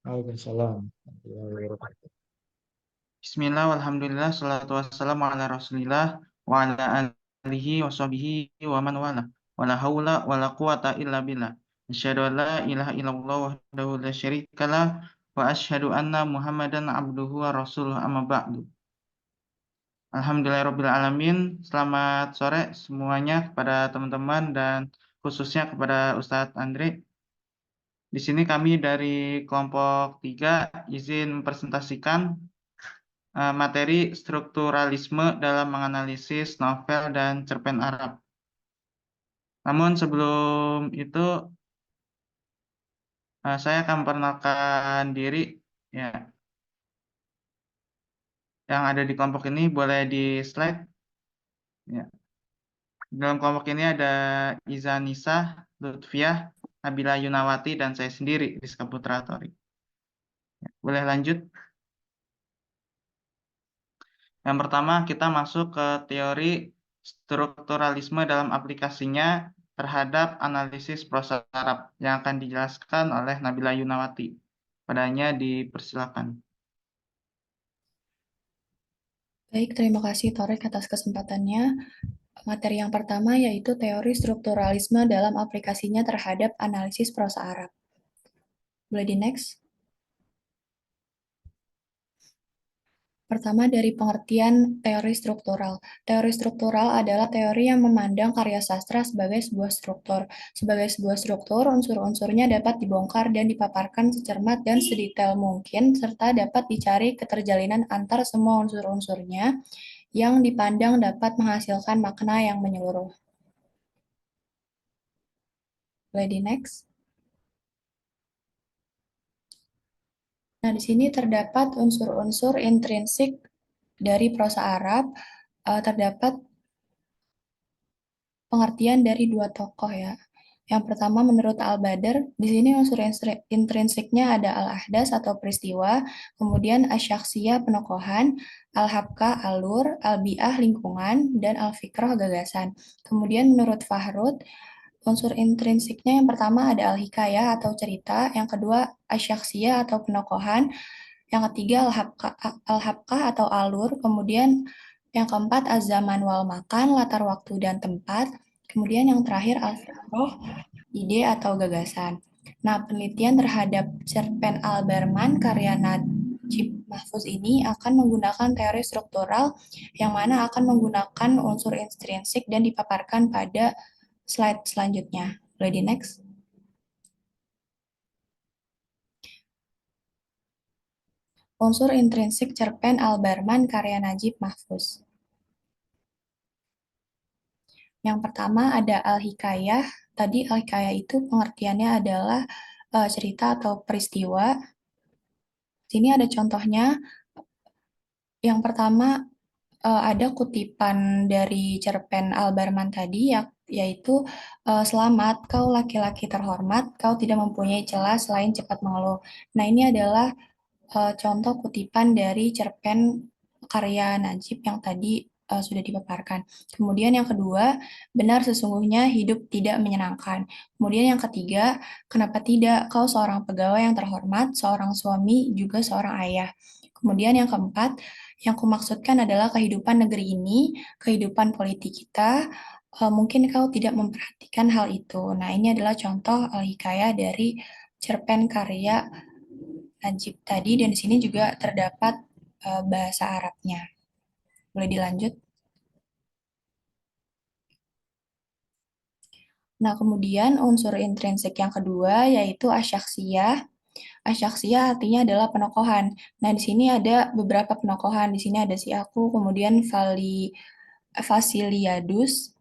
Waalaikumsalam warahmatullahi wabarakatuh. Bismillah, walhamdulillah, salatu wassalamu ala rasulillah, wa ala alihi wa sahbihi wa man wala. Wa la hawla wa la quwata illa billah. Asyhadu an la ilaha illallah wahdahu la syarika lah, wa asyhadu anna Muhammadan abduhu wa rasuluh amma ba'du. Alhamdulillahirabbil alamin. Selamat sore semuanya kepada teman-teman dan khususnya kepada Ustadz Andre. Di sini kami dari kelompok 3 izin mempresentasikan materi strukturalisme dalam menganalisis novel dan cerpen Arab. Namun sebelum itu saya akan memperkenalkan diri ya. Yang ada di kelompok ini boleh di slide ya. Dalam kelompok ini ada Iza Nisa, Lutfiah, Nabila Yunawati dan saya sendiri Rizka Putra Tori. Ya, boleh lanjut. Yang pertama kita masuk ke teori strukturalisme dalam aplikasinya terhadap analisis prosa Arab yang akan dijelaskan oleh Nabila Yunawati. Padanya dipersilakan. Baik, terima kasih Torek atas kesempatannya. Materi yang pertama yaitu teori strukturalisme dalam aplikasinya terhadap analisis prosa Arab. Boleh di next? Pertama dari pengertian teori struktural. Teori struktural adalah teori yang memandang karya sastra sebagai sebuah struktur. Sebagai sebuah struktur, unsur-unsurnya dapat dibongkar dan dipaparkan secermat dan sedetail mungkin, serta dapat dicari keterjalinan antar semua unsur-unsurnya yang dipandang dapat menghasilkan makna yang menyeluruh. Boleh di next? Nah, di sini terdapat unsur-unsur intrinsik dari prosa Arab, terdapat pengertian dari dua tokoh ya. Yang pertama menurut Al-Badr, di sini unsur intrinsiknya ada Al-Ahdas atau peristiwa, kemudian Asyaksiyah penokohan, Al-Habka alur, Al-Bi'ah lingkungan, dan Al-Fikrah gagasan. Kemudian menurut Fahrud, unsur intrinsiknya yang pertama ada Al-Hikayah atau cerita, yang kedua Asyaksiyah atau penokohan, yang ketiga Al-Habkah atau alur, kemudian yang keempat Az-Zaman wal Makan, latar waktu dan tempat, kemudian yang terakhir Al-Fikrah, ide atau gagasan. Nah, penelitian terhadap cerpen Al-Berman karya Najib Mahfuz ini akan menggunakan teori struktural yang mana akan menggunakan unsur intrinsik dan dipaparkan pada slide selanjutnya. Boleh di next? Unsur intrinsik cerpen Al-Berman karya Najib Mahfuz. Yang pertama ada Al-Hikayah. Tadi Al-Hikayah itu pengertiannya adalah cerita atau peristiwa. Sini ada contohnya. Yang pertama ada kutipan dari cerpen Al-Barman tadi, yaitu selamat kau laki-laki terhormat, kau tidak mempunyai celah selain cepat mengeluh. Nah, ini adalah contoh kutipan dari cerpen karya Najib yang tadi sudah dipaparkan. Kemudian yang kedua, benar sesungguhnya hidup tidak menyenangkan. Kemudian yang ketiga, kenapa tidak kau seorang pegawai yang terhormat, seorang suami, juga seorang ayah. Kemudian yang keempat, yang kumaksudkan adalah kehidupan negeri ini, kehidupan politik kita, mungkin kau tidak memperhatikan hal itu. Nah, ini adalah contoh al-hikayah dari cerpen karya Najib tadi, dan di sini juga terdapat bahasa Arabnya. Boleh dilanjut? Nah, kemudian unsur intrinsik yang kedua yaitu asyaksiyah. Asyaksiyah artinya adalah penokohan. Nah, di sini ada beberapa penokohan. Di sini ada si aku, kemudian Vasiliadus,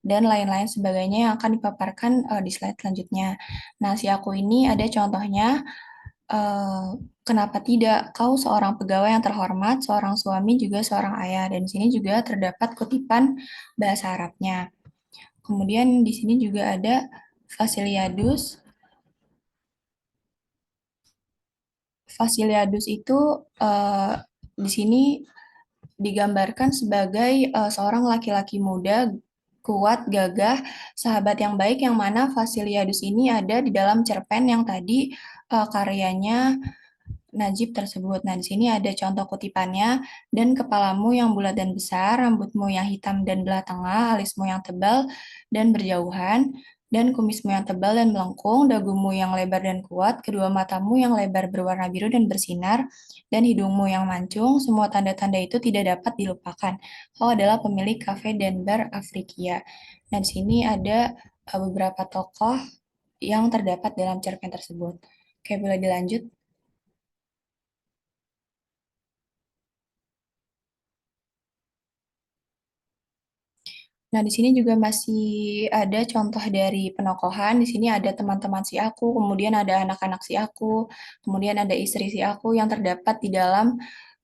dan lain-lain sebagainya yang akan dipaparkan di slide selanjutnya. Nah, si aku ini ada contohnya, kenapa tidak kau seorang pegawai yang terhormat, seorang suami, juga seorang ayah. Dan di sini juga terdapat kutipan bahasa Arabnya. Kemudian di sini juga ada Vasiliadus. Vasiliadus itu di sini digambarkan sebagai seorang laki-laki muda kuat, gagah, sahabat yang baik, yang mana Vasiliadus ini ada di dalam cerpen yang tadi karyanya Najib tersebut. Nah, di sini ada contoh kutipannya, dan kepalamu yang bulat dan besar, rambutmu yang hitam dan belah tengah, alismu yang tebal dan berjauhan, dan kumismu yang tebal dan melengkung, dagumu yang lebar dan kuat, kedua matamu yang lebar berwarna biru dan bersinar, dan hidungmu yang mancung, semua tanda-tanda itu tidak dapat dilupakan. Kau adalah pemilik kafe dan bar Afrikia. Nah, di sini ada beberapa tokoh yang terdapat dalam cerpen tersebut. Oke, boleh dilanjut? Nah, di sini juga masih ada contoh dari penokohan. Di sini ada teman-teman si aku, kemudian ada anak-anak si aku, kemudian ada istri si aku yang terdapat di dalam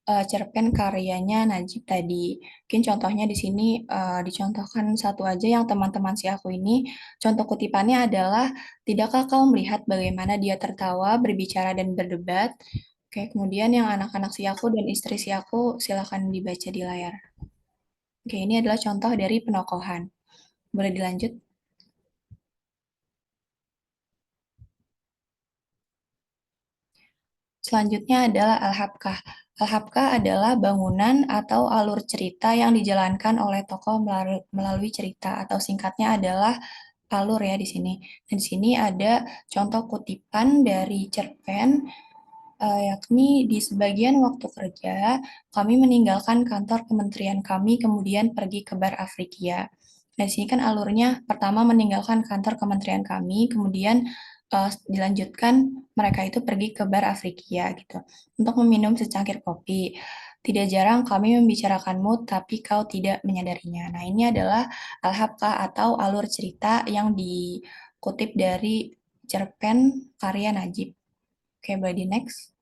cerpen karyanya Najib tadi. Mungkin contohnya di sini dicontohkan satu aja yang teman-teman si aku ini. Contoh kutipannya adalah, tidakkah kau melihat bagaimana dia tertawa, berbicara, dan berdebat? Oke, kemudian yang anak-anak si aku dan istri si aku, silakan dibaca di layar. Oke, ini adalah contoh dari penokohan. Boleh dilanjut? Selanjutnya adalah Al-Habkah. Al-Habkah adalah bangunan atau alur cerita yang dijalankan oleh tokoh melalui cerita, atau singkatnya adalah alur ya di sini. Dan di sini ada contoh kutipan dari cerpen, yakni di sebagian waktu kerja, kami meninggalkan kantor kementerian kami, kemudian pergi ke Bar Afrikia. Nah, di sini kan alurnya pertama meninggalkan kantor kementerian kami, kemudian dilanjutkan mereka itu pergi ke Bar Afrikia gitu untuk meminum secangkir kopi. Tidak jarang kami membicarakanmu, tapi kau tidak menyadarinya. Nah, ini adalah Al-Habkah atau alur cerita yang dikutip dari cerpen karya Najib. Oke, boleh di next.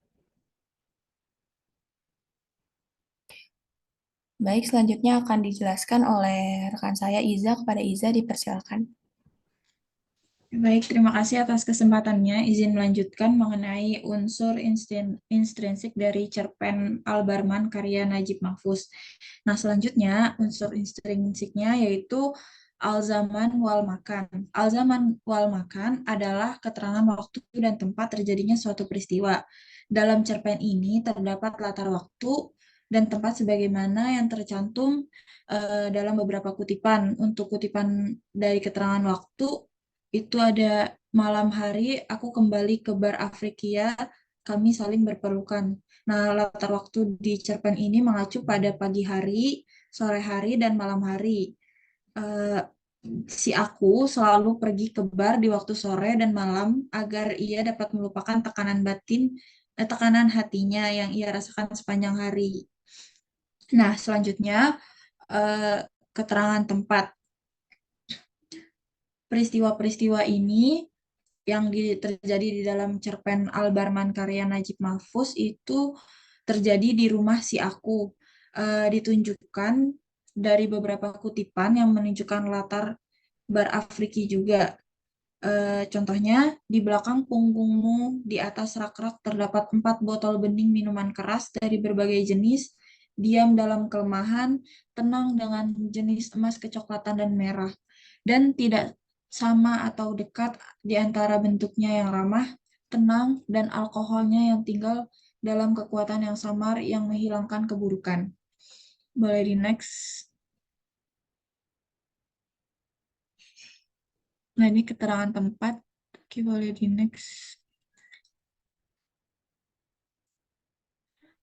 Baik, selanjutnya akan dijelaskan oleh rekan saya Iza. Kepada Iza dipersilakan. Baik, terima kasih atas kesempatannya. Izin melanjutkan mengenai unsur intrinsik dari cerpen Al-Barman karya Najib Mahfuz. Nah, selanjutnya unsur intrinsiknya yaitu Al-Zaman wal Makan. Al-Zaman wal Makan adalah keterangan waktu dan tempat terjadinya suatu peristiwa. Dalam cerpen ini terdapat latar waktu dan tempat sebagaimana yang tercantum dalam beberapa kutipan. Untuk kutipan dari keterangan waktu, itu ada malam hari aku kembali ke Bar Afrikia, kami saling berpelukan. Nah, latar waktu di cerpen ini mengacu pada pagi hari, sore hari, dan malam hari. Si aku selalu pergi ke bar di waktu sore dan malam agar ia dapat melupakan tekanan batin, tekanan hatinya yang ia rasakan sepanjang hari. Nah, selanjutnya keterangan tempat. Peristiwa-peristiwa ini yang terjadi di dalam cerpen Al-Barman karya Najib Mahfuz itu terjadi di rumah si aku. Ditunjukkan dari beberapa kutipan yang menunjukkan latar Bar Afriki juga. Contohnya, di belakang punggungmu di atas rak-rak terdapat 4 botol bening minuman keras dari berbagai jenis, diam dalam kelemahan, tenang dengan jenis emas kecoklatan dan merah, dan tidak sama atau dekat di antara bentuknya yang ramah, tenang, dan alkoholnya yang tinggal dalam kekuatan yang samar yang menghilangkan keburukan. Boleh di next. Nah, ini keterangan tempat. Oke, boleh di next.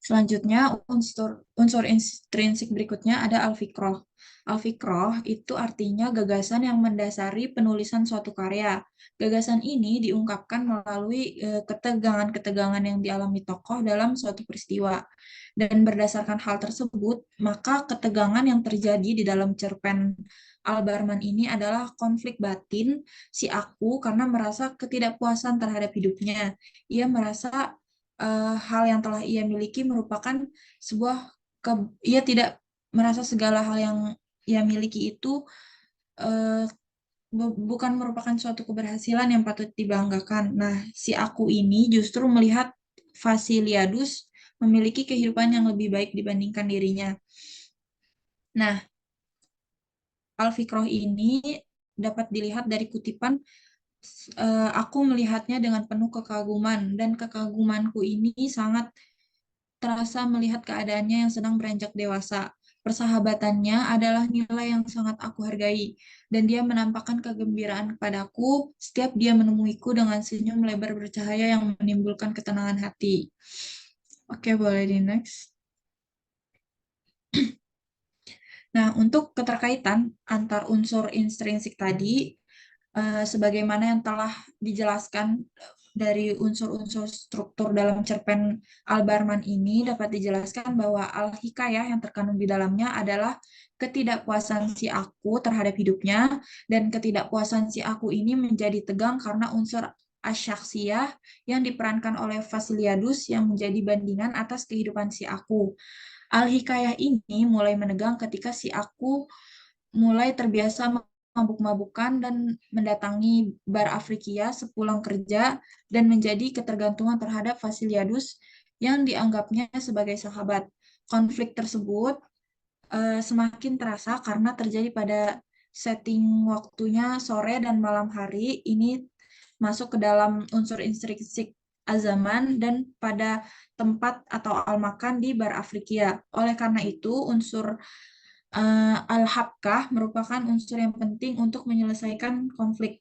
Selanjutnya, unsur intrinsik berikutnya ada al-fikroh. Al-fikroh itu artinya gagasan yang mendasari penulisan suatu karya. Gagasan ini diungkapkan melalui ketegangan-ketegangan yang dialami tokoh dalam suatu peristiwa. Dan berdasarkan hal tersebut, maka ketegangan yang terjadi di dalam cerpen Al-Barman ini adalah konflik batin si aku karena merasa ketidakpuasan terhadap hidupnya. Ia merasa hal yang telah ia miliki merupakan sebuah ia tidak merasa segala hal yang ia miliki itu bukan merupakan suatu keberhasilan yang patut dibanggakan. Nah, si aku ini justru melihat Vasiliadus memiliki kehidupan yang lebih baik dibandingkan dirinya. Nah, Al-Fikroh ini dapat dilihat dari kutipan, aku melihatnya dengan penuh kekaguman, dan kekagumanku ini sangat terasa melihat keadaannya yang sedang beranjak dewasa. Persahabatannya adalah nilai yang sangat aku hargai, dan dia menampakkan kegembiraan kepadaku setiap dia menemuiku dengan senyum lebar bercahaya yang menimbulkan ketenangan hati. Oke, boleh di next. Nah, untuk keterkaitan antar unsur intrinsik tadi, sebagaimana yang telah dijelaskan dari unsur-unsur struktur dalam cerpen Al-Barman ini, dapat dijelaskan bahwa al-hikayah yang terkandung di dalamnya adalah ketidakpuasan si aku terhadap hidupnya, dan ketidakpuasan si aku ini menjadi tegang karena unsur asyaksiyah yang diperankan oleh Vasiliadus yang menjadi bandingan atas kehidupan si aku. Al-hikayah ini mulai menegang ketika si aku mulai terbiasa mabuk-mabukan dan mendatangi bar Afrikia sepulang kerja dan menjadi ketergantungan terhadap Vasiliadus yang dianggapnya sebagai sahabat. Konflik tersebut semakin terasa karena terjadi pada setting waktunya sore dan malam hari. Ini masuk ke dalam unsur intrinsik azaman dan pada tempat atau al-makan di bar Afrikia. Oleh karena itu, unsur al-habkah merupakan unsur yang penting untuk menyelesaikan konflik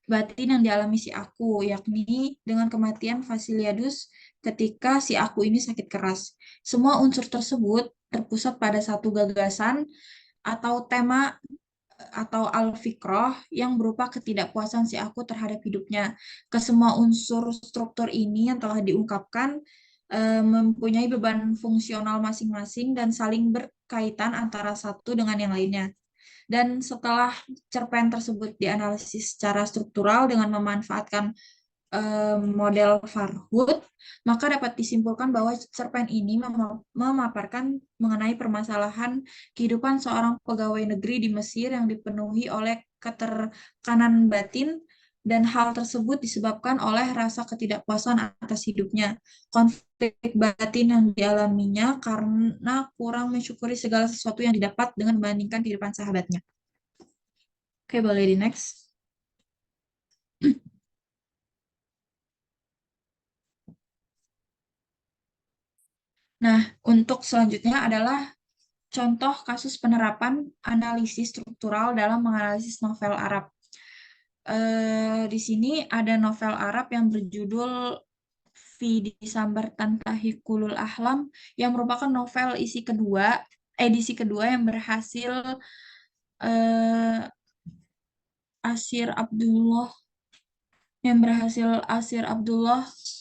batin yang dialami si aku, yakni dengan kematian Vasiliadus ketika si aku ini sakit keras. Semua unsur tersebut terpusat pada satu gagasan atau tema atau al-fikroh yang berupa ketidakpuasan si aku terhadap hidupnya. Kesemua unsur struktur ini yang telah diungkapkan mempunyai beban fungsional masing-masing dan saling berkaitan antara satu dengan yang lainnya. Dan setelah cerpen tersebut dianalisis secara struktural dengan memanfaatkan model Farhood, maka dapat disimpulkan bahwa cerpen ini memaparkan mengenai permasalahan kehidupan seorang pegawai negeri di Mesir yang dipenuhi oleh keterkanan batin, dan hal tersebut disebabkan oleh rasa ketidakpuasan atas hidupnya. Konflik batin yang dialaminya karena kurang mensyukuri segala sesuatu yang didapat dengan membandingkan kehidupan sahabatnya. Oke, boleh di next. Nah, untuk selanjutnya adalah contoh kasus penerapan analisis struktural dalam menganalisis novel Arab. Di sini ada novel Arab yang berjudul Fi Disambar Tantahikulul Ahlam, yang merupakan novel edisi kedua yang berhasil Asir Abdullah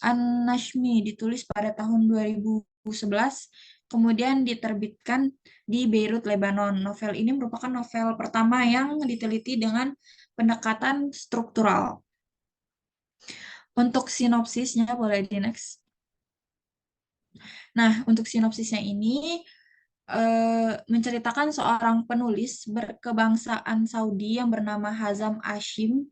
An-Nashmi ditulis pada tahun 2011, kemudian diterbitkan di Beirut, Lebanon. Novel ini merupakan novel pertama yang diteliti dengan pendekatan struktural. Untuk sinopsisnya, boleh di next. Nah, untuk sinopsisnya ini menceritakan seorang penulis berkebangsaan Saudi yang bernama Hazam Ashim,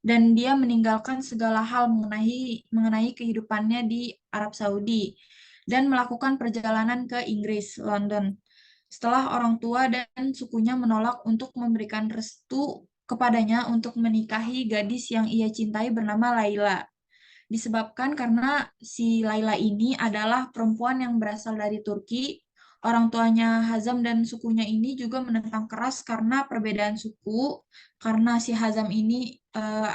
dan dia meninggalkan segala hal mengenai kehidupannya di Arab Saudi dan melakukan perjalanan ke Inggris, London. Setelah orang tua dan sukunya menolak untuk memberikan restu kepadanya untuk menikahi gadis yang ia cintai bernama Laila. Disebabkan karena si Laila ini adalah perempuan yang berasal dari Turki. Orang tuanya Hazam dan sukunya ini juga menentang keras karena perbedaan suku, karena si Hazam ini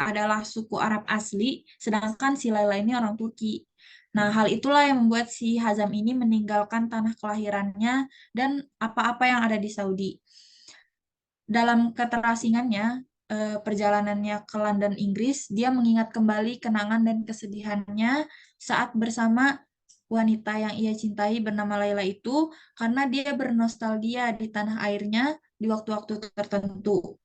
adalah suku Arab asli, sedangkan si Laila ini orang Turki. Nah, hal itulah yang membuat si Hazam ini meninggalkan tanah kelahirannya dan apa-apa yang ada di Saudi. Dalam keterasingannya, perjalanannya ke London, Inggris, dia mengingat kembali kenangan dan kesedihannya saat bersama wanita yang ia cintai bernama Laila itu, karena dia bernostalgia di tanah airnya di waktu-waktu tertentu.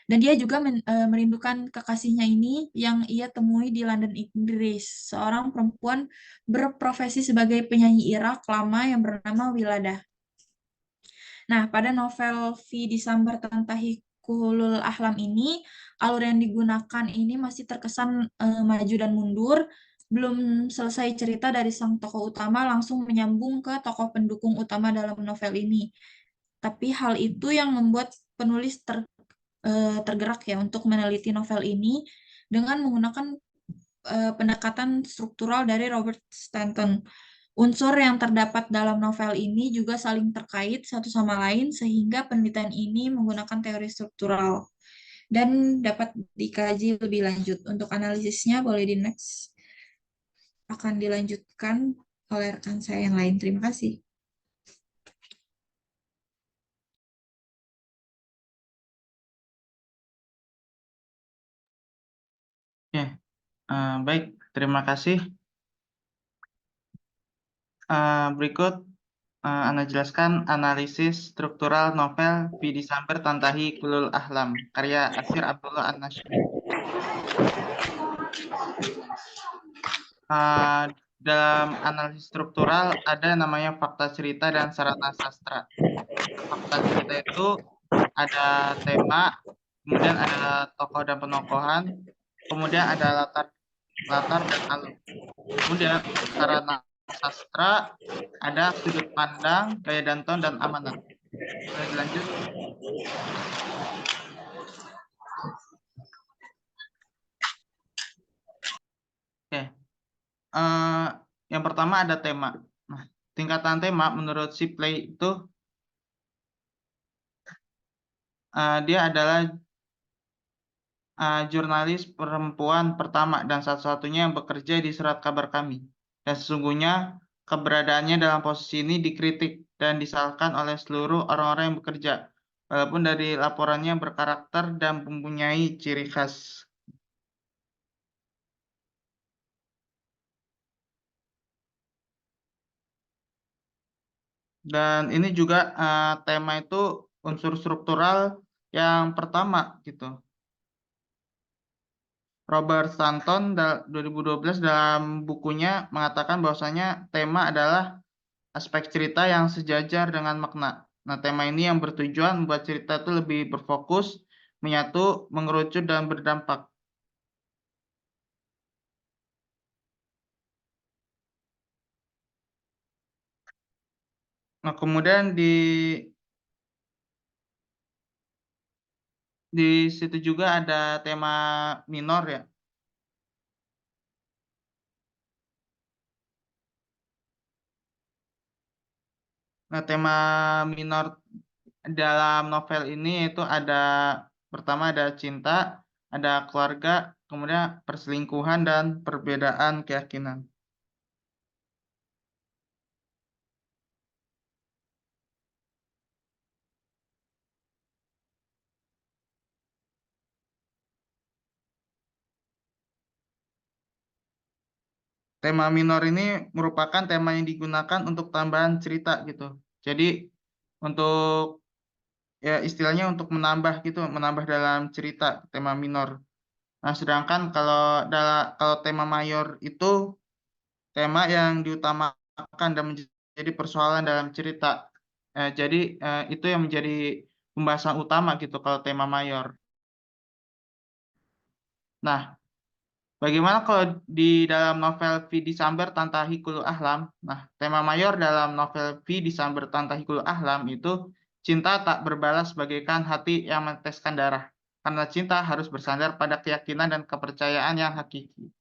Dan dia juga merindukan kekasihnya ini yang ia temui di London, Inggris, seorang perempuan berprofesi sebagai penyanyi Irak lama yang bernama Wiladah. Nah, pada novel Fi Disambar Tantahikulul Ahlam ini, alur yang digunakan ini masih terkesan maju dan mundur. Belum selesai cerita dari sang tokoh utama, langsung menyambung ke tokoh pendukung utama dalam novel ini. Tapi hal itu yang membuat penulis tergerak ya untuk meneliti novel ini dengan menggunakan pendekatan struktural dari Robert Stanton. Unsur yang terdapat dalam novel ini juga saling terkait satu sama lain sehingga penelitian ini menggunakan teori struktural dan dapat dikaji lebih lanjut. Untuk analisisnya boleh di next. Akan dilanjutkan oleh rekan saya yang lain. Terima kasih. Oke, baik, terima kasih. Berikut Ana jelaskan analisis struktural novel Vidi Samber Tantahi Kulul Ahlam, karya Asyir Abdullah An-Nashmi. Dalam analisis struktural ada namanya fakta cerita dan sarana sastra. Fakta cerita itu ada tema, kemudian ada tokoh dan penokohan, kemudian ada latar dan alur. Kemudian untuk sarana sastra ada sudut pandang, gaya danton, dan amanat. Boleh dilanjut? Oke. Yang pertama ada tema. Nah, tingkatan tema menurut Shipley itu dia adalah jurnalis perempuan pertama dan satu-satunya yang bekerja di Surat Kabar Kami. Dan sesungguhnya keberadaannya dalam posisi ini dikritik dan disalahkan oleh seluruh orang-orang yang bekerja, walaupun dari laporannya berkarakter dan mempunyai ciri khas. Dan ini juga tema itu unsur struktural yang pertama gitu. Robert Stanton 2012 dalam bukunya mengatakan bahwasanya tema adalah aspek cerita yang sejajar dengan makna. Nah, tema ini yang bertujuan membuat cerita itu lebih berfokus, menyatu, mengerucut, dan berdampak. Nah, kemudian di situ juga ada tema minor ya. Nah, tema minor dalam novel ini itu ada pertama ada cinta, ada keluarga, kemudian perselingkuhan dan perbedaan keyakinan. Tema minor ini merupakan tema yang digunakan untuk tambahan cerita gitu. Jadi untuk ya istilahnya untuk menambah gitu, menambah dalam cerita tema minor. Nah, sedangkan kalau tema mayor itu tema yang diutamakan dan menjadi persoalan dalam cerita. Jadi itu yang menjadi pembahasan utama gitu kalau tema mayor. Nah, bagaimana kalau di dalam novel V. Samber Tantahi Kulul Ahlam? Nah, tema mayor dalam novel V. Samber Tantahi Kulul Ahlam itu cinta tak berbalas bagaikan hati yang meneteskan darah. Karena cinta harus bersandar pada keyakinan dan kepercayaan yang hakiki.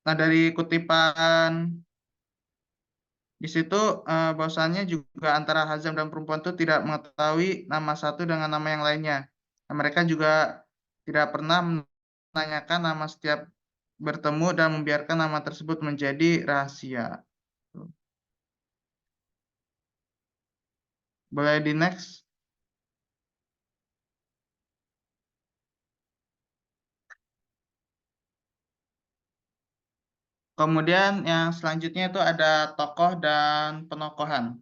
Nah, dari kutipan di situ bahwasannya juga antara Hazam dan perempuan itu tidak mengetahui nama satu dengan nama yang lainnya. Nah, mereka juga tidak pernah menanyakan nama setiap bertemu dan membiarkan nama tersebut menjadi rahasia. Boleh di next. Kemudian yang selanjutnya itu ada tokoh dan penokohan.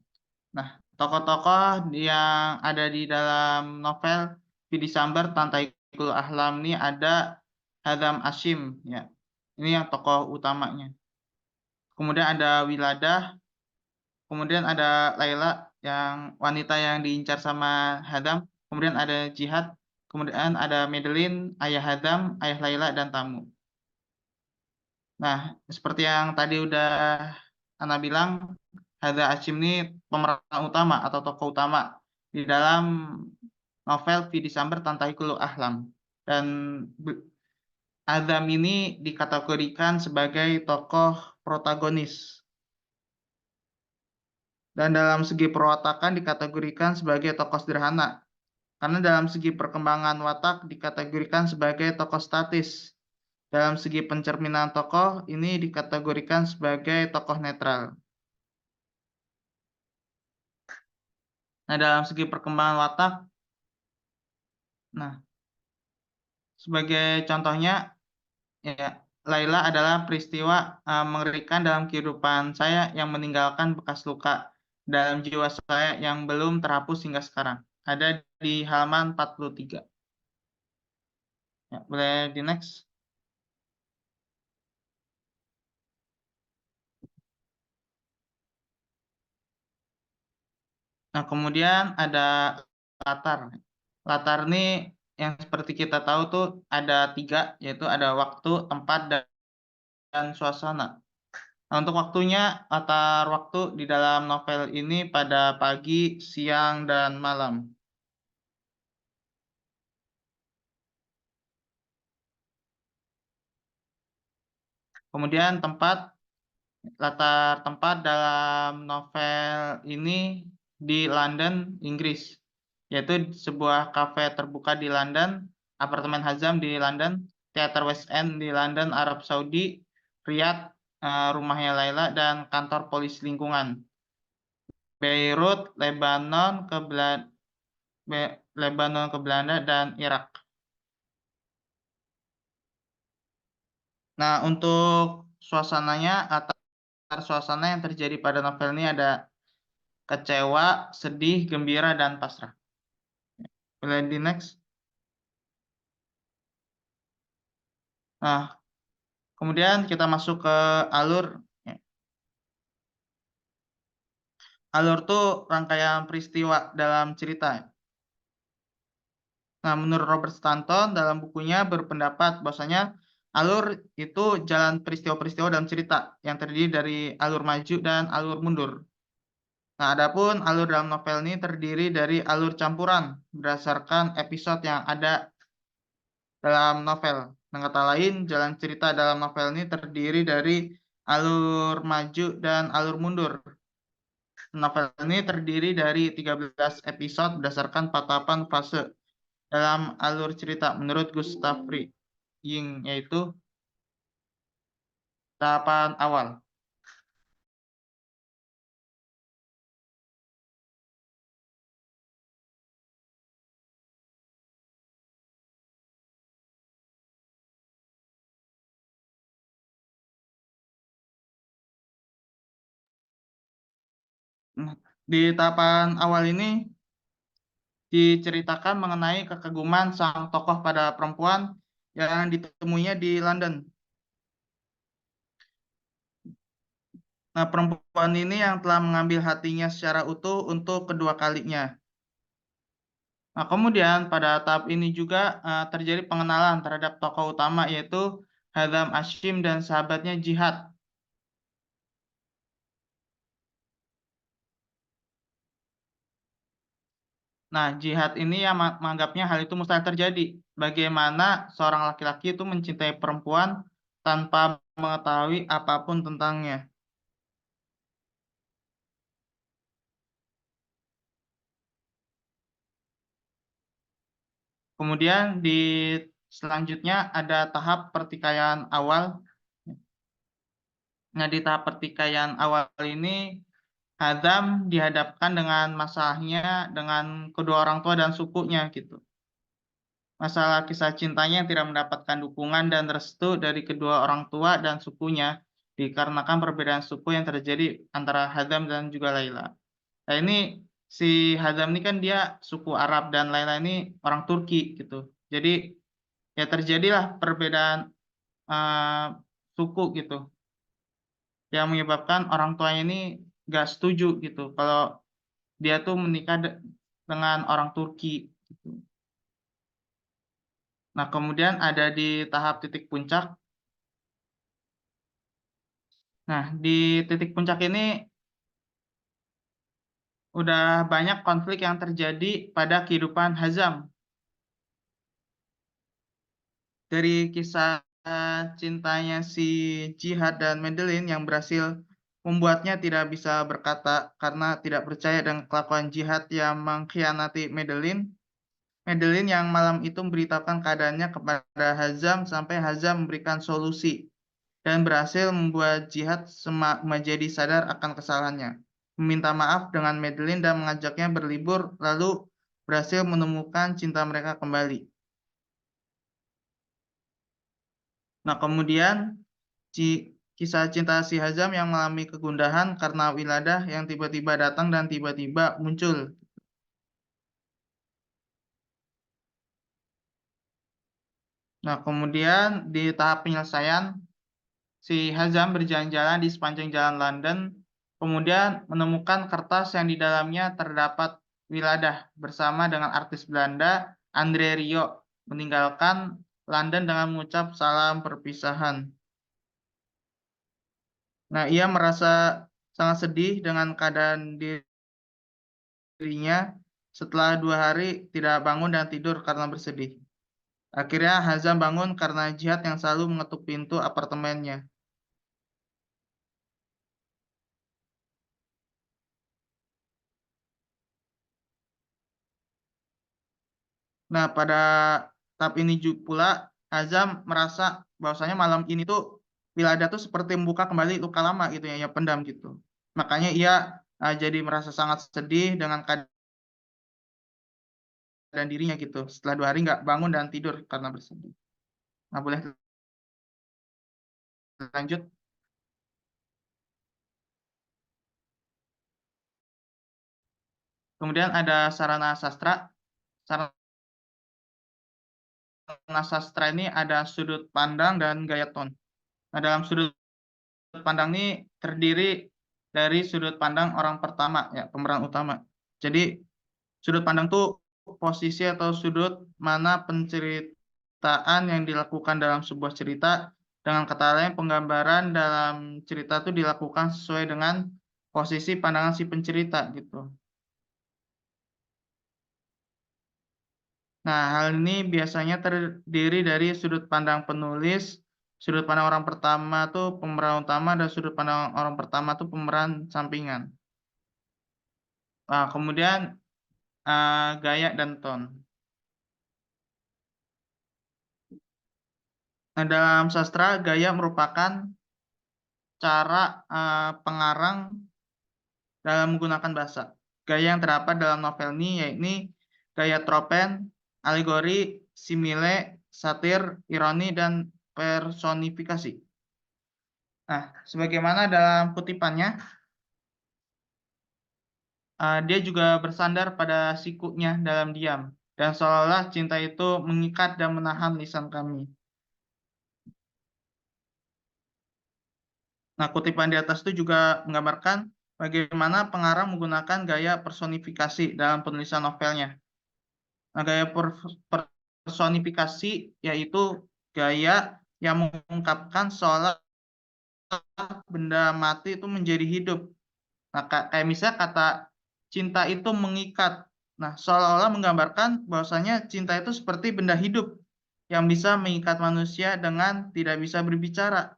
Nah, tokoh-tokoh yang ada di dalam novel Vidi Samber Tantaikul Ahlam ini ada Hadam Ashim ya. Ini yang tokoh utamanya. Kemudian ada Wiladah, kemudian ada Laila yang wanita yang diincar sama Hadam, kemudian ada Jihad, kemudian ada Madeline, ayah Hadam, ayah Laila dan Tamu. Nah, seperti yang tadi udah Ana bilang Hadza Hashim ini pemeran utama atau tokoh utama di dalam novel Fi Disamber Tantaikul Ahlam. Dan Adam ini dikategorikan sebagai tokoh protagonis. Dan dalam segi perwatakan dikategorikan sebagai tokoh sederhana. Karena dalam segi perkembangan watak dikategorikan sebagai tokoh statis. Dalam segi pencerminan tokoh ini dikategorikan sebagai tokoh netral. Nah, dalam segi perkembangan watak, nah, sebagai contohnya, ya, Laila adalah peristiwa mengerikan dalam kehidupan saya yang meninggalkan bekas luka dalam jiwa saya yang belum terhapus hingga sekarang. Ada di halaman 43. Ya, boleh di next. Nah, kemudian ada latar. Latar ini yang seperti kita tahu tuh ada 3, yaitu ada waktu, tempat, dan suasana. Nah, untuk waktunya, latar waktu di dalam novel ini pada pagi, siang, dan malam. Kemudian latar tempat dalam novel ini di London, Inggris, yaitu sebuah kafe terbuka di London, apartemen Hazam di London, teater West End di London, Arab Saudi, Riyadh, rumahnya Laila, dan kantor polisi lingkungan. Beirut, Lebanon ke Belanda, dan Irak. Nah, untuk suasananya, suasana yang terjadi pada novel ini ada kecewa, sedih, gembira, dan pasrah. Boleh di next. Nah, kemudian kita masuk ke alur. Alur tuh rangkaian peristiwa dalam cerita. Nah, menurut Robert Stanton dalam bukunya berpendapat bahwasanya alur itu jalan peristiwa-peristiwa dalam cerita yang terdiri dari alur maju dan alur mundur. Nah, adapun alur dalam novel ini terdiri dari alur campuran berdasarkan episode yang ada dalam novel. Dengan kata lain, jalan cerita dalam novel ini terdiri dari alur maju dan alur mundur. Novel ini terdiri dari 13 episode berdasarkan tahapan fase dalam alur cerita menurut Gustav Fring, yaitu tahapan awal. Nah, di tahapan awal ini diceritakan mengenai kekaguman sang tokoh pada perempuan yang ditemuinya di London. Nah, perempuan ini yang telah mengambil hatinya secara utuh untuk kedua kalinya. Nah, kemudian pada tahap ini juga terjadi pengenalan terhadap tokoh utama yaitu Hazam Hashim dan sahabatnya Jihad. Nah, Jihad ini yang menganggapnya hal itu mustahil terjadi. Bagaimana seorang laki-laki itu mencintai perempuan tanpa mengetahui apapun tentangnya. Kemudian di selanjutnya ada tahap pertikaian awal. Nah, di tahap pertikaian awal ini Hazam dihadapkan dengan masalahnya dengan kedua orang tua dan sukunya gitu. Masalah kisah cintanya yang tidak mendapatkan dukungan dan restu dari kedua orang tua dan sukunya dikarenakan perbedaan suku yang terjadi antara Hazam dan juga Laila. Nah, ini si Hazam ini kan dia suku Arab dan Laila ini orang Turki gitu. Jadi ya terjadilah perbedaan suku gitu yang menyebabkan orang tuanya ini gak setuju gitu kalau dia tuh menikah dengan orang Turki gitu. Nah, kemudian ada di tahap titik puncak. Nah, di titik puncak ini udah banyak konflik yang terjadi pada kehidupan Hazam. Dari kisah cintanya si Jihad dan Madeline yang berhasil membuatnya tidak bisa berkata karena tidak percaya dengan kelakuan Jihad yang mengkhianati Madeline. Madeline yang malam itu memberitahukan keadaannya kepada Hazam sampai Hazam memberikan solusi dan berhasil membuat Jihad menjadi sadar akan kesalahannya. Meminta maaf dengan Madeline dan mengajaknya berlibur lalu berhasil menemukan cinta mereka kembali. Nah, kemudian kisah cinta si Hazam yang mengalami kegundahan karena wiladah yang tiba-tiba datang dan tiba-tiba muncul. Nah, kemudian di tahap penyelesaian, si Hazam berjalan-jalan di sepanjang jalan London, kemudian menemukan kertas yang di dalamnya terdapat wiladah bersama dengan artis Belanda, Andre Rieu, meninggalkan London dengan mengucap salam perpisahan. Nah, ia merasa sangat sedih dengan keadaan dirinya setelah 2 hari tidak bangun dan tidur karena bersedih. Akhirnya Hazam bangun karena Jihad yang selalu mengetuk pintu apartemennya. Nah, pada tahap ini juga pula Hazam merasa bahwasanya malam ini tuh Wilada tuh seperti membuka kembali luka lama gitu ya, yang pendam gitu. Makanya ia jadi merasa sangat sedih dengan keadaan dirinya gitu. Setelah 2 hari nggak bangun dan tidur karena bersedih. Nah, boleh lanjut. Kemudian ada sarana sastra. Sarana sastra ini ada sudut pandang dan gaya tone. Nah, dalam sudut pandang ini terdiri dari sudut pandang orang pertama, ya, pemeran utama. Jadi, sudut pandang itu posisi atau sudut mana penceritaan yang dilakukan dalam sebuah cerita. Dengan kata lain, penggambaran dalam cerita itu dilakukan sesuai dengan posisi pandangan si pencerita gitu. Nah, hal ini biasanya terdiri dari sudut pandang penulis, sudut pandang orang pertama tuh pemeran utama, dan sudut pandang orang pertama tuh pemeran sampingan. Nah, kemudian gaya dan tone. Nah, dalam sastra, gaya merupakan cara pengarang dalam menggunakan bahasa. Gaya yang terdapat dalam novel ini yaitu gaya tropen, alegori, simile, satir, ironi, dan personifikasi. Nah, sebagaimana dalam kutipannya, dia juga bersandar pada sikunya dalam diam, dan seolah-olah cinta itu mengikat dan menahan lisan kami. Nah, kutipan di atas itu juga menggambarkan bagaimana pengarang menggunakan gaya personifikasi dalam penulisan novelnya. Nah, gaya personifikasi yaitu gaya yang mengungkapkan seolah benda mati itu menjadi hidup. Nah, kayak misalnya kata cinta itu mengikat. Nah, seolah-olah menggambarkan bahwasanya cinta itu seperti benda hidup yang bisa mengikat manusia dengan tidak bisa berbicara.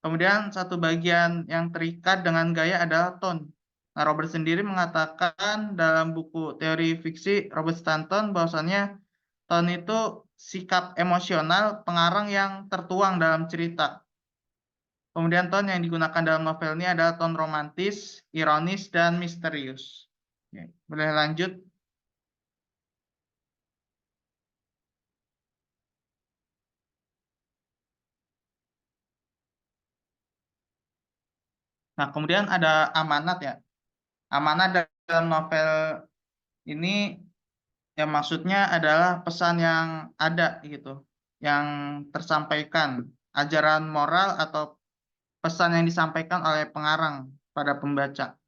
Kemudian satu bagian yang terikat dengan gaya adalah tone. Nah, Robert sendiri mengatakan dalam buku teori fiksi Robert Stanton bahwasannya tone itu sikap emosional pengarang yang tertuang dalam cerita. Kemudian tone yang digunakan dalam novel ini adalah tone romantis, ironis, dan misterius. Oke, boleh lanjut. Nah, kemudian ada amanat ya. Amanat dalam novel ini yang maksudnya adalah pesan yang ada gitu, yang tersampaikan, ajaran moral atau pesan yang disampaikan oleh pengarang pada pembaca.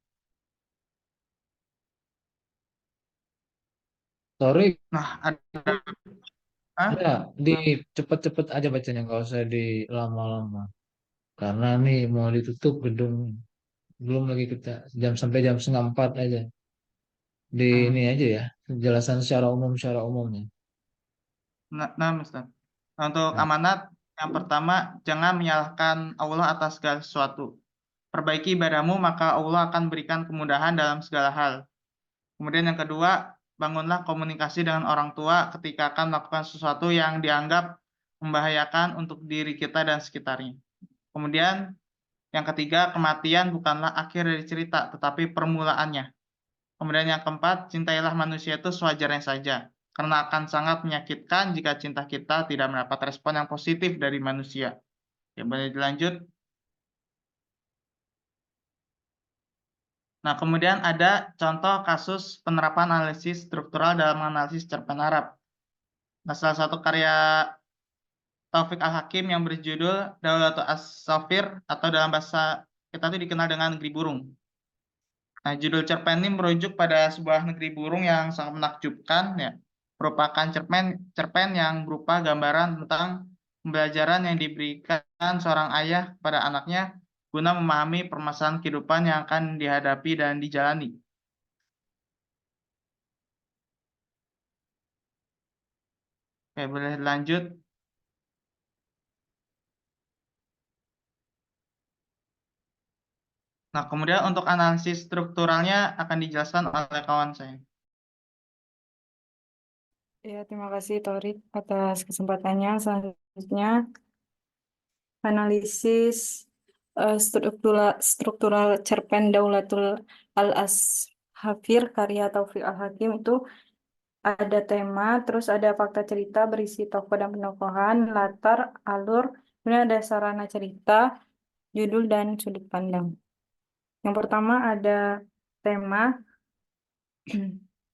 Sorry, Nah, ada ya di cepet-cepet aja bacanya, nggak usah di lama-lama. karena nih mau ditutup gedung, belum lagi kita sampai jam 3:30 aja. Di ini Hmm. aja ya, penjelasan secara umumnya. Nah, Ustaz. Untuk Nah, amanat, yang pertama, jangan menyalahkan Allah atas segala sesuatu. Perbaiki ibadahmu, maka Allah akan berikan kemudahan dalam segala hal. Kemudian yang kedua, bangunlah komunikasi dengan orang tua ketika akan melakukan sesuatu yang dianggap membahayakan untuk diri kita dan sekitarnya. Kemudian yang ketiga, kematian bukanlah akhir dari cerita, tetapi permulaannya. Kemudian yang keempat, cintailah manusia itu sewajarnya saja, karena akan sangat menyakitkan jika cinta kita tidak mendapat respon yang positif dari manusia. Ya, boleh dilanjut. Nah, kemudian ada contoh kasus penerapan analisis struktural dalam analisis cerpen Arab. Nah, salah satu karya Taufik Al-Hakim yang berjudul Daulatul As-Safir, atau dalam bahasa kita itu dikenal dengan Negeri Burung. Nah, judul cerpen ini merujuk pada sebuah negeri burung yang sangat menakjubkan, ya, merupakan cerpen yang berupa gambaran tentang pembelajaran yang diberikan seorang ayah pada anaknya guna memahami permasalahan kehidupan yang akan dihadapi dan dijalani. Oke, boleh lanjut. Nah, kemudian untuk analisis strukturalnya akan dijelaskan oleh kawan saya. Ya, terima kasih Torik atas kesempatannya. Selanjutnya, analisis struktural cerpen Daulatul Al-Ashafir karya Taufik Al-Hakim itu ada tema, terus ada fakta cerita berisi tokoh dan penokohan, latar, alur, kemudian ada sarana cerita, judul, dan sudut pandang. Yang pertama ada tema.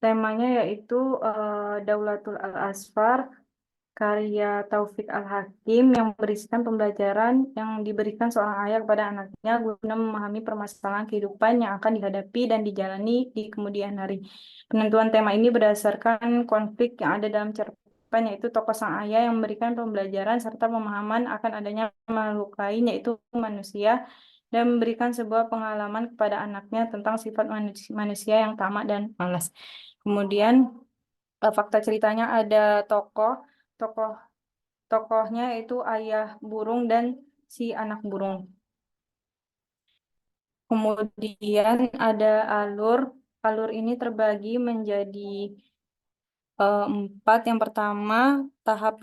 Temanya yaitu Daulatul Al-Asfar karya Taufik Al-Hakim yang berisikan pembelajaran yang diberikan seorang ayah kepada anaknya guna memahami permasalahan kehidupan yang akan dihadapi dan dijalani di kemudian hari. Penentuan tema ini berdasarkan konflik yang ada dalam cerpen, yaitu tokoh sang ayah yang memberikan pembelajaran serta pemahaman akan adanya makhluk lain, yaitu manusia, dan memberikan sebuah pengalaman kepada anaknya tentang sifat manusia yang tamak dan malas. Kemudian fakta ceritanya ada tokoh tokohnya itu ayah burung dan si anak burung. Kemudian ada alur ini terbagi menjadi 4. Yang pertama tahap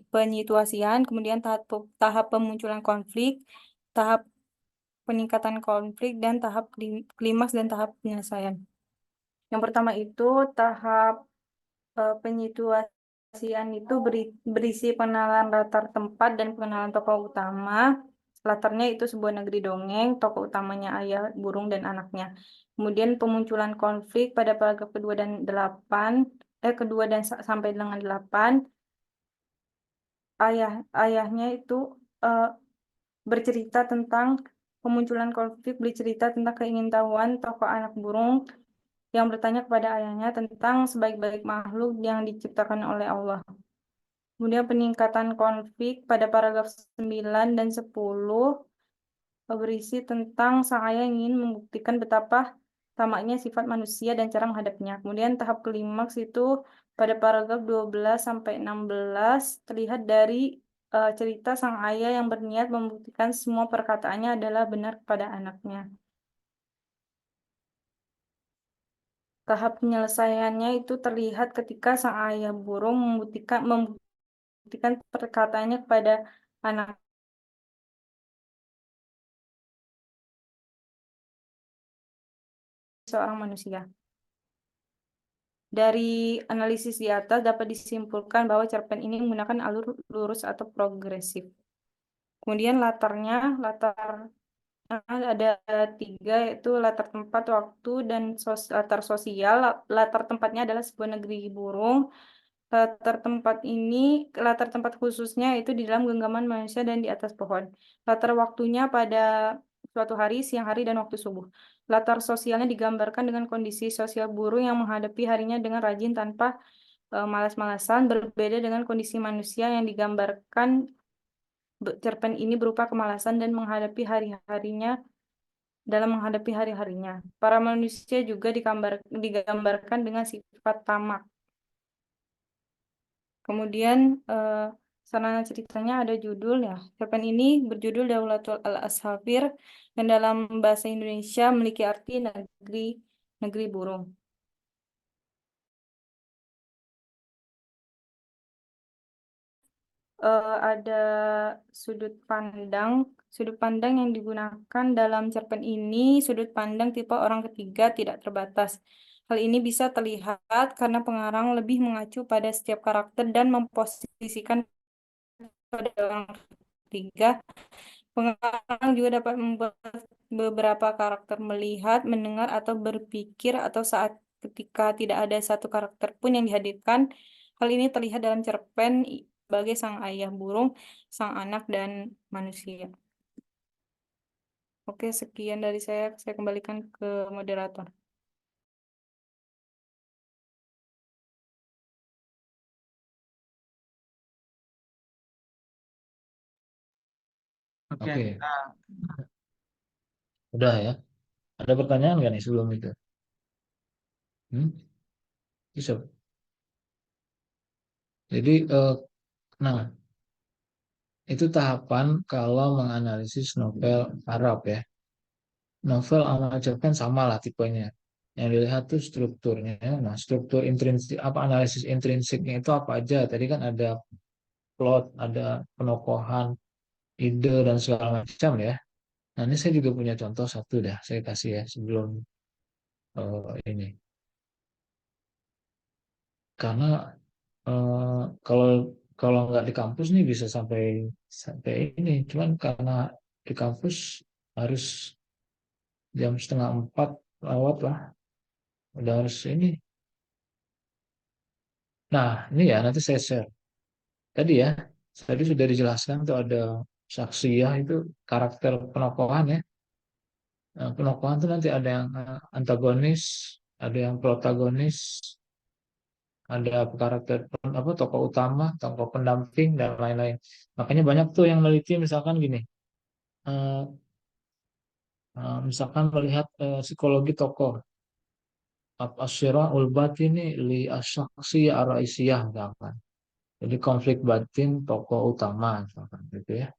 penyituasian, kemudian tahap pemunculan konflik, tahap peningkatan konflik, dan tahap klimaks dan tahap penyelesaian. Yang pertama itu tahap penyituasian itu berisi pengenalan latar tempat dan pengenalan tokoh utama. Latarnya itu sebuah negeri dongeng, tokoh utamanya ayah burung dan anaknya. Kemudian pemunculan konflik pada paragraf kedua dan 8, kedua dan sampai dengan 8. Ayahnya itu bercerita tentang pemunculan konflik, bercerita tentang keingintahuan tokoh anak burung yang bertanya kepada ayahnya tentang sebaik-baik makhluk yang diciptakan oleh Allah. Kemudian peningkatan konflik pada paragraf 9 dan 10 berisi tentang sang ayah ingin membuktikan betapa tamaknya sifat manusia dan cara menghadapinya. Kemudian tahap klimaks itu pada paragraf 12 sampai 16 terlihat dari cerita sang ayah yang berniat membuktikan semua perkataannya adalah benar kepada anaknya. Tahap penyelesaiannya itu terlihat ketika sang ayah burung membuktikan perkataannya kepada anak seorang manusia. Dari analisis di atas dapat disimpulkan bahwa cerpen ini menggunakan alur lurus atau progresif. Kemudian latar ada 3, yaitu latar tempat, waktu, dan latar sosial. Latar tempatnya adalah sebuah negeri burung. Latar tempat khususnya itu di dalam genggaman manusia dan di atas pohon. Latar waktunya pada suatu hari, siang hari, dan waktu subuh. Latar sosialnya digambarkan dengan kondisi sosial burung yang menghadapi harinya dengan rajin tanpa malas-malasan, berbeda dengan kondisi manusia yang digambarkan cerpen ini berupa kemalasan dan menghadapi menghadapi hari-harinya. Para manusia juga digambarkan dengan sifat tamak. Kemudian sarana ceritanya ada judul ya. Cerpen ini berjudul Daulatul Al-Asafir dan dalam bahasa Indonesia memiliki arti negeri burung. Ada sudut pandang. Sudut pandang yang digunakan dalam cerpen ini, sudut pandang tipe orang ketiga tidak terbatas. Hal ini bisa terlihat karena pengarang lebih mengacu pada setiap karakter dan memposisikan pada orang ketiga. Pengarang juga dapat membuat beberapa karakter melihat, mendengar, atau berpikir, atau saat ketika tidak ada satu karakter pun yang dihadirkan. Hal ini terlihat dalam cerpen sebagai sang ayah burung, sang anak, dan manusia. Oke, sekian dari saya kembalikan ke moderator. Oke, Oke, udah ya. Ada pertanyaan nggak nih sebelum itu? Bisa. Jadi, nah, itu tahapan kalau menganalisis novel Arab ya. Novel sama cerpen sama lah tipenya. Yang dilihat tuh strukturnya. Nah, struktur intrinsik, analisis intrinsiknya itu apa aja? Tadi kan ada plot, ada penokohan, ide, dan segala macam ya. Nah, ini saya juga punya contoh satu dah. Saya kasih ya sebelum ini. Karena kalau kalau nggak di kampus nih bisa sampai sampai ini. Cuman karena di kampus harus jam setengah 4 lewat lah. Udah harus ini. Nah, ini ya nanti saya share. Tadi ya, tadi sudah dijelaskan tuh ada Saksiyah itu karakter penokohan ya. Nah, penokohan tuh nanti ada yang antagonis, ada yang protagonis, ada karakter tokoh utama, tokoh pendamping dan lain-lain. Makanya banyak tuh yang meneliti misalkan gini, eh, misalkan melihat psikologi tokoh, asyirah ul batini li asyaksi araisiyah misalkan. Jadi konflik batin tokoh utama misalkan gitu ya.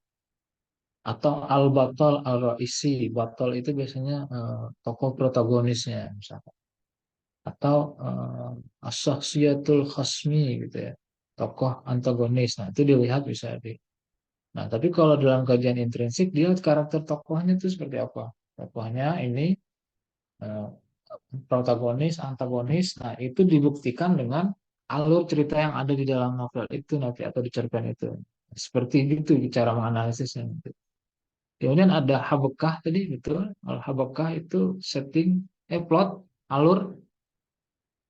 Atau al-batal al-raisi, batal itu biasanya tokoh protagonisnya misalkan. Atau as-syakhsiyatul khasmi gitu ya, tokoh antagonis. Nah, itu dilihat bisa di. Nah, tapi kalau dalam kajian intrinsik dilihat karakter tokohnya itu seperti apa. Tokohnya ini eh, protagonis, antagonis. Nah, itu dibuktikan dengan alur cerita yang ada di dalam novel itu nanti atau di cerpen itu. Seperti itu cara menganalisisnya. Kemudian ada habekah tadi betul. Kalau habekah itu setting, plot, alur.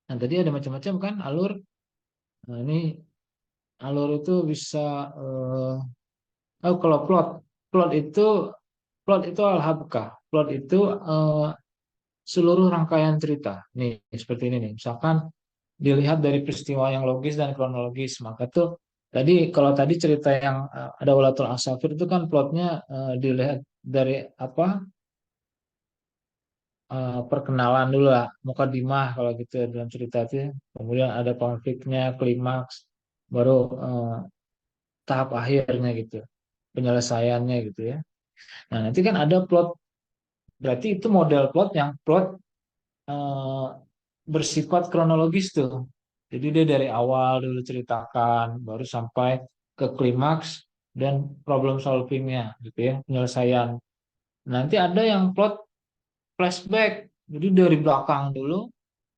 Nah, tadi ada macam-macam kan alur. Nah, ini alur itu bisa kalau plot itu al-habkah. Plot itu seluruh rangkaian cerita. Nih, seperti ini nih. Misalkan dilihat dari peristiwa yang logis dan kronologis, maka tuh kalau tadi cerita yang ada Walatul Asafir itu kan plotnya dilihat dari perkenalan dulu lah, mukadimah kalau gitu ya dalam cerita itu ya. Kemudian ada konfliknya, klimaks, baru tahap akhirnya gitu, penyelesaiannya gitu ya. Nah, nanti kan ada plot, berarti itu model plot yang plot eh, bersifat kronologis tuh. Jadi dia dari awal dulu ceritakan, baru sampai ke klimaks dan problem solvingnya gitu ya, penyelesaian. Nanti ada yang plot flashback, jadi dari belakang dulu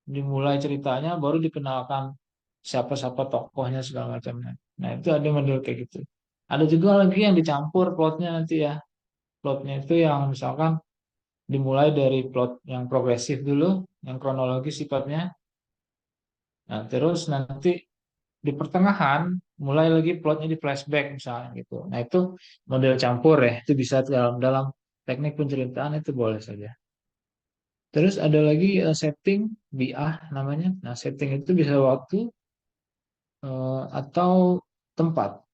dimulai ceritanya, baru dikenalkan siapa-siapa tokohnya segala macamnya. Nah, itu ada model kayak gitu. Ada juga lagi yang dicampur plotnya nanti ya. Plotnya itu yang misalkan dimulai dari plot yang progresif dulu, yang kronologis sifatnya. Nah, terus nanti di pertengahan mulai lagi plotnya di flashback misalnya gitu. Nah, itu model campur ya. Itu bisa dalam dalam teknik penceritaan itu boleh saja. Terus ada lagi setting biah namanya. Nah, setting itu bisa waktu atau tempat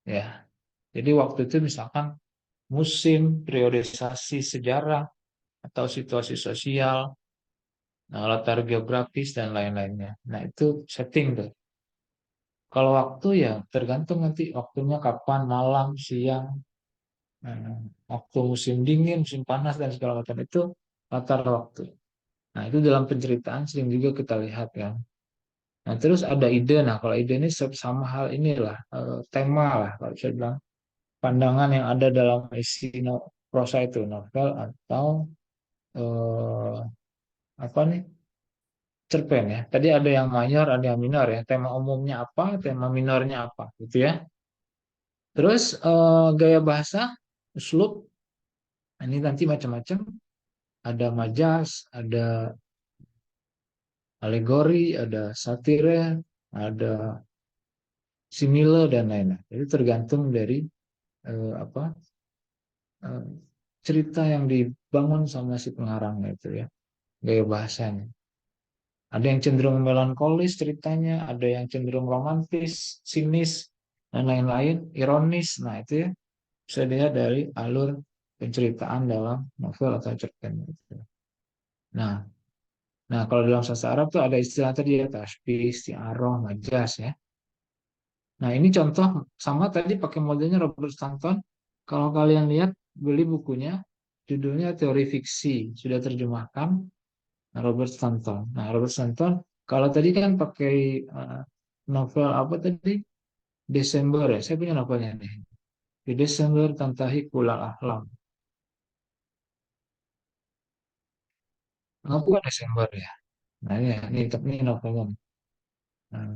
ya. Jadi waktu itu misalkan musim, periodisasi sejarah, atau situasi sosial, latar geografis, dan lain-lainnya. Nah, itu setting tuh. Kalau waktu ya tergantung nanti waktunya kapan, malam, siang, eh, waktu musim dingin, musim panas, dan segala macam itu latar waktu. Nah, itu dalam penceritaan sering juga kita lihat kan. Nah, terus ada ide. Nah, kalau ide ini sama hal inilah, tema lah, kalau saya bilang. Pandangan yang ada dalam isi prosa itu, novel atau eh, apa nih, cerpen ya. Tadi ada yang mayor, ada yang minor ya. Tema umumnya apa, tema minornya apa, gitu ya. Terus gaya bahasa, uslub, ini nanti macam-macam. Ada majas, ada alegori, ada satire, ada simile, dan lain-lain. Jadi tergantung dari apa eh, cerita yang dibangun sama si pengarangnya itu ya, gaya bahasanya. Ada yang cenderung melankolis ceritanya, ada yang cenderung romantis, sinis, dan lain-lain, ironis. Nah, itu ya bisa dilihat dari alur penceritaan dalam novel atau cerpen itu. Nah, nah kalau dalam sastra Arab tuh ada istilah tadi ya, tasbih, isti'arah, majas ya. Nah, ini contoh sama tadi pakai modelnya Robert Stanton. Kalau kalian lihat, beli bukunya, judulnya Teori Fiksi, sudah terjemahkan Robert Stanton. Nah, Robert Stanton, kalau tadi kan pakai novel apa tadi? Desember ya, saya punya novelnya nih. Di Desember Tantahi Kulal Ahlam. Nggak, bukan Desember ya. Nah, ini novelnya. Nah,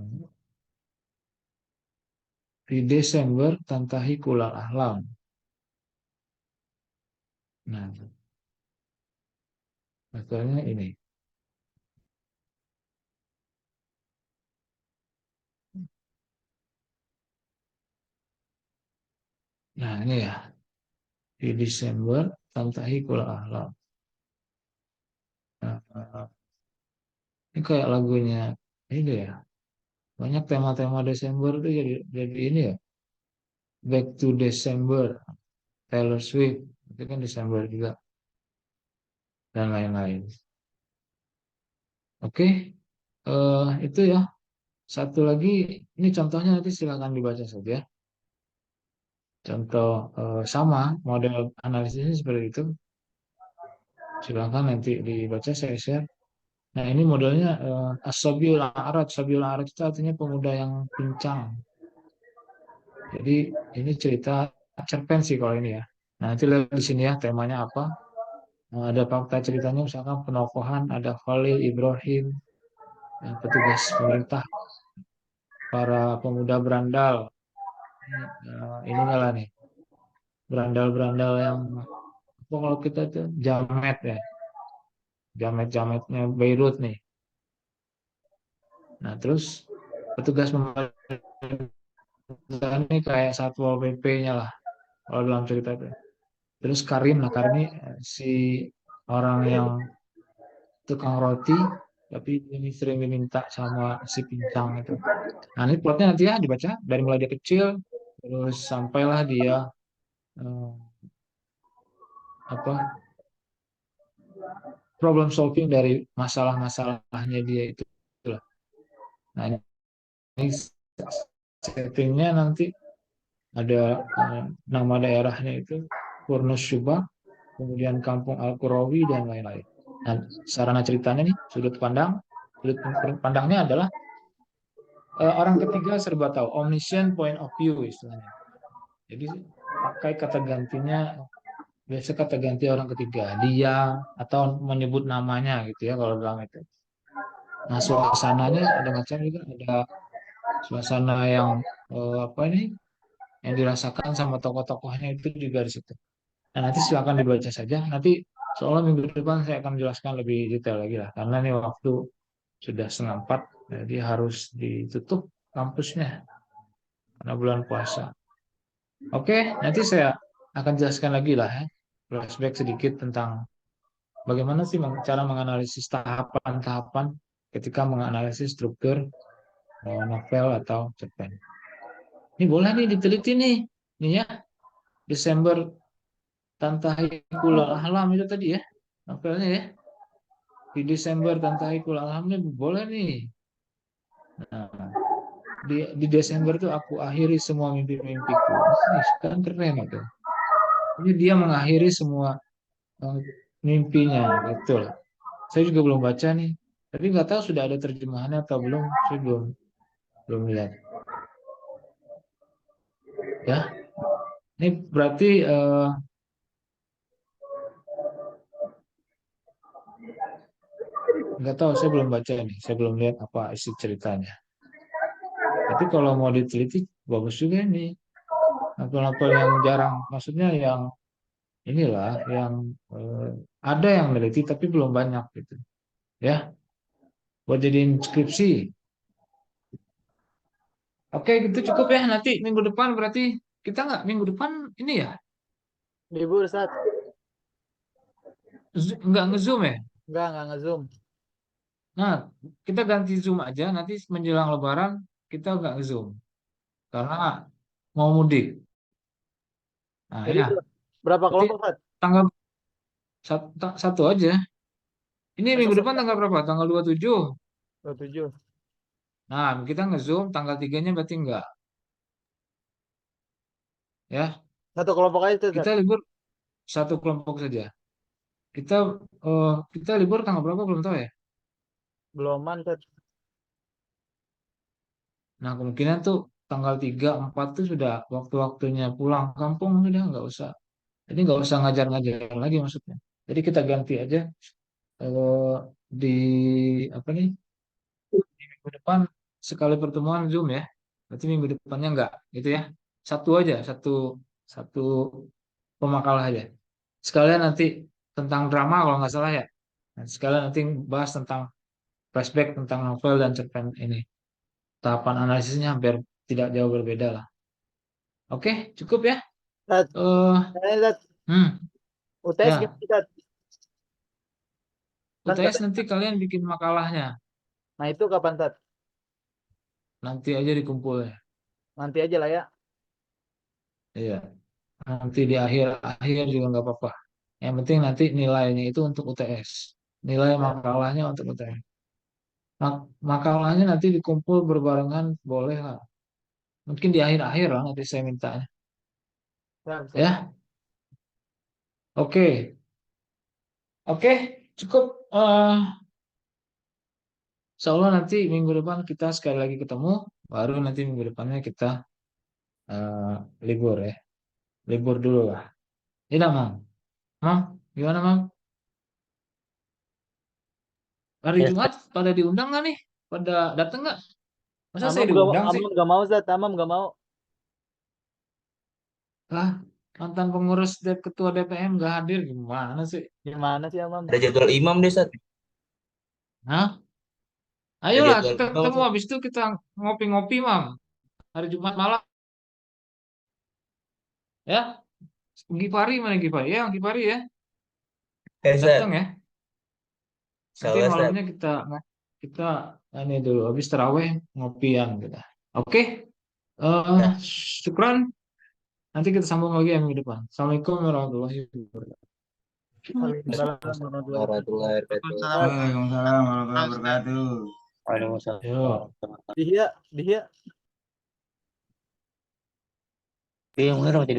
di Desember Tantahi Kulal Ahlam. Nah, novelnya ini. Nah, ini ya. Di Desember Tantahi Kulal Ahlam. Nah, ini kayak lagunya ini ya. Banyak tema-tema Desember itu jadi ini ya. Back to December, Taylor Swift, itu kan Desember juga, dan lain-lain. Oke, itu ya. Satu lagi, ini contohnya nanti silakan dibaca saja. Contoh sama model analisisnya seperti itu. Silakan nanti dibaca, saya share. Nah, ini modelnya As-Sabiul A'raj. Sabiul A'raj itu artinya pemuda yang pincang. Jadi ini cerita cerpen sih kalau ini ya. Nah, nanti lihat di sini ya temanya apa. Nah, ada fakta ceritanya, misalkan penokohan, ada Khalil Ibrahim, petugas pemerintah, para pemuda berandal. Ininya lah nih, berandal-berandal yang apa kalau kita itu jamet ya, jamet-jametnya Beirut nih. Nah, terus petugas pemerintah ini kayak satpol PP-nya lah kalau dalam cerita itu. Terus Karim, nah Karim ini si orang yang tukang roti, tapi ini sering diminta sama si pincang itu. Nah, ini plotnya nanti ya dibaca dari mulai dia kecil, terus sampailah dia eh, apa problem solving dari masalah-masalahnya dia itu. Nah, ini settingnya nanti ada nama daerahnya itu Furnus Subah, kemudian Kampung Al-Qurawi, dan lain-lain. Nah, sarana ceritanya nih, sudut pandangnya adalah orang ketiga serba tahu, omniscient point of view istilahnya. Jadi pakai kata gantinya, biasa kata ganti orang ketiga, dia, atau menyebut namanya gitu ya kalau dalam itu. Nah, suasananya ada macam juga, ada suasana yang apa ini, yang dirasakan sama tokoh-tokohnya itu juga di situ. Nah, nanti silakan dibaca saja. Nanti soalnya minggu depan saya akan jelaskan lebih detail lagi lah, karena ini waktu sudah 3:30, jadi harus ditutup kampusnya karena bulan puasa. Oke, nanti saya akan jelaskan lagi lah ya, flashback sedikit tentang bagaimana sih cara menganalisis tahapan-tahapan ketika menganalisis struktur novel atau cerpen. Ini boleh nih diteliti nih, ya. Desember Tantahikul Alam itu tadi ya, novelnya ya. Di Desember Tantahikul Alam ini boleh nih. Nah, di Desember tuh aku akhiri semua mimpi-mimpiku. Ih, kan keren itu. Ini dia mengakhiri semua eh, mimpinya, gitu lah. Saya juga belum baca nih, tapi nggak tahu sudah ada terjemahannya atau belum. Saya belum lihat. Ya, ini berarti nggak tahu. Saya belum baca nih. Saya belum lihat apa isi ceritanya. Tapi kalau mau diteliti, bagus juga nih. Novel-novel yang jarang, maksudnya yang inilah, yang ada yang meneliti tapi belum banyak gitu. Ya, buat jadiin skripsi. Oke, gitu cukup ya. Nanti minggu depan berarti kita nggak minggu depan ini ya, Libur, Ustaz. nggak nge-zoom ya. Enggak nge-zoom. Nah, kita ganti zoom aja. Nanti menjelang Lebaran kita nggak nge-zoom karena mau mudik. Nah Jadi ya, berapa berarti kelompok, Ustaz? tanggal satu aja. Ini Besok minggu depan tanggal berapa? Tanggal 27. 27. Nah, kita nge-zoom tanggal 3-nya berarti enggak. Ya, Satu kelompok aja, Ustaz. kita libur satu kelompok saja. Kita kita libur tanggal berapa belum tahu ya. Beloman, Ustaz. Nah, kemungkinan tuh tanggal 3, 4 tuh sudah waktu-waktunya pulang kampung, sudah nggak usah. Jadi nggak usah ngajar-ngajar lagi maksudnya. Jadi kita ganti aja di apa nih? Di minggu depan sekali pertemuan Zoom ya. Berarti minggu depannya enggak, gitu ya. Satu aja, satu satu pemakalah aja. Sekalian nanti tentang drama kalau nggak salah ya. Nah, sekalian nanti bahas tentang flashback tentang novel dan cerpen ini. Tahapan analisisnya hampir tidak jauh berbeda lah. Oke, cukup ya. Ustaz, Ustaz, Hmm, UTS ya. gimana, Ustaz? Kan UTS nanti kalian bikin makalahnya. Nah, itu kapan, Ustaz? Nanti aja dikumpul ya. Nanti aja lah ya. Iya. Nanti di akhir juga nggak apa-apa. Yang penting nanti nilainya itu untuk UTS. Nilai makalahnya untuk UTS. Makalahnya nanti dikumpul berbarengan boleh lah. Mungkin di akhir-akhir lah nanti saya mintanya. Siap, siap. Ya, oke. Oke, cukup. Insya Allah nanti minggu depan kita sekali lagi ketemu. Baru nanti minggu depannya kita eh, libur ya. Libur dulu lah. Tidak, Mam. Mam, gimana, Mam? Hari Ya, Jumat pada diundang nggak nih? Pada datang nggak? Masa saya Amam diundang sih? gak mau, Ustaz. Amam gak mau. Lah, mantan pengurus ketua DPM nggak hadir gimana sih? Gimana sih, Amam? Ada jadwal imam deh, Sat. Hah? Ada Ayolah jadwal kita imam, ketemu Sat. habis itu kita ngopi-ngopi, Mam. Hari Jumat malam ya. Gipari mana Gipari? Ya, Gipari ya. Datang Sat. ya. Nanti Salah, Sat. malamnya kita ini dulu habis terawih ngopian kita. Oke. Nah, Syukran. Nanti kita sambung lagi ya minggu depan. Assalamualaikum warahmatullahi wabarakatuh. Waalaikumsalam warahmatullahi warahmatullahi wabarakatuh. wabarakatuh. Waalaikumsalam warahmatullahi wabarakatuh. Waalaikumsalam. Yo. Dihya. Iya, bener, jadi